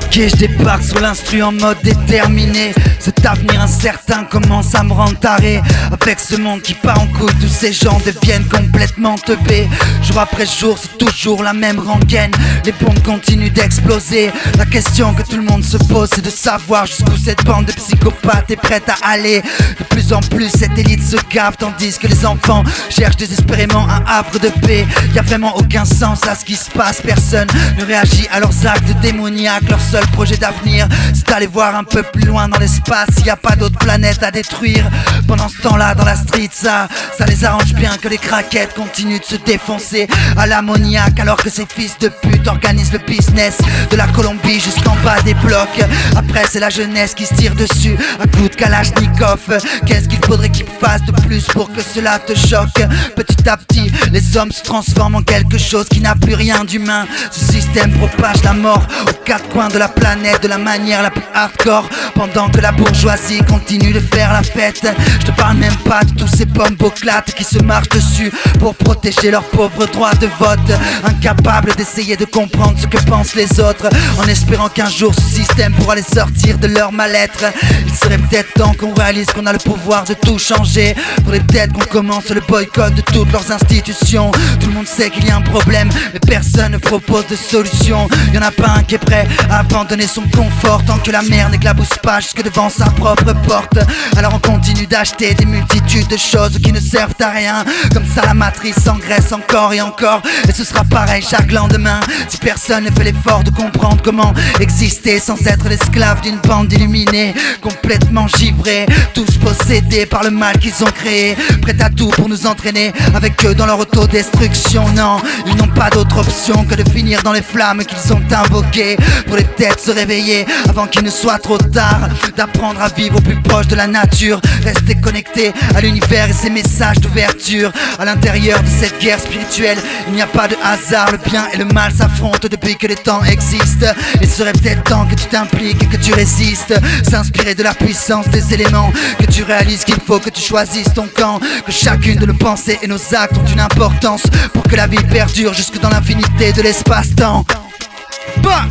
Ok, je débarque sur l'instru en mode déterminé. Cet avenir incertain commence à me rendre taré. Avec ce monde qui part en couille, tous ces gens deviennent complètement teubés. Jour après jour, c'est toujours la même rengaine. Les bombes continuent d'exploser. La question que tout le monde se pose, c'est de savoir jusqu'où cette bande de psychopathes est prête à aller. De plus en plus, cette élite se gave, tandis que les enfants cherchent désespérément un havre de paix. Y a vraiment aucun sens à ce qui se passe. Personne ne réagit à leurs actes démoniaques. Leur seul projet d'avenir, c'est d'aller voir un peu plus loin dans l'espace. Y a pas d'autre planète à détruire. Pendant ce temps-là, dans la street, ça les arrange bien que les craquettes continuent de se défoncer à l'ammoniaque, alors que ces fils de pute organisent le business de la Colombie jusqu'en bas des blocs. Après, c'est la jeunesse qui se tire dessus à coups de Kalachnikov. Qu'est-ce qu'il faudrait qu'ils fassent de plus pour que cela te choque? Petit à petit, les hommes se transforment en quelque chose qui n'a plus rien d'humain. Ce système propage la mort aux quatre coins de la planète de la manière la plus hardcore, pendant que la bourgeoisie continue de faire la fête. Je te parle même pas de tous ces bomboclates qui se marchent dessus pour protéger leur pauvre droit de vote, incapables d'essayer de comprendre ce que pensent les autres, en espérant qu'un jour ce système pourra les sortir de leur mal-être. Il serait peut-être temps qu'on réalise qu'on a le pouvoir de tout changer. Faudrait peut-être qu'on commence le boycott de toutes leurs institutions. Tout le monde sait qu'il y a un problème, mais personne ne propose de solution. Y'en a pas un qui est prêt à abandonner son confort tant que la mer n'éclabousse pas jusque devant sa propre porte. Alors on continue d'acheter des multitudes de choses qui ne servent à rien. Comme ça la matrice s'engraisse encore et encore, et ce sera pareil chaque lendemain. Si personne ne fait l'effort de comprendre comment exister sans être l'esclave d'une bande d'illuminés complètement givrés, tous possédés par le mal qu'ils ont créé, prêts à tout pour nous entraîner avec eux dans leur autodestruction. Non, ils n'ont pas d'autre option que de finir dans les flammes qu'ils ont invoquées. Pour les têtes se réveiller avant qu'il ne soit trop tard, d'apprendre à vivre au plus proche de la nature, rester connecté à l'univers et ses messages d'ouverture. À l'intérieur de cette guerre spirituelle, il n'y a pas de hasard, le bien et le mal s'affrontent depuis que les temps existent. Il serait peut-être temps que tu t'impliques et que tu résistes, s'inspirer de la puissance des éléments, que tu réalises qu'il faut que tu choisisses ton camp, que chacune de nos pensées et nos actes ont une importance pour que la vie perdure jusque dans l'infinité de l'espace-temps. Bah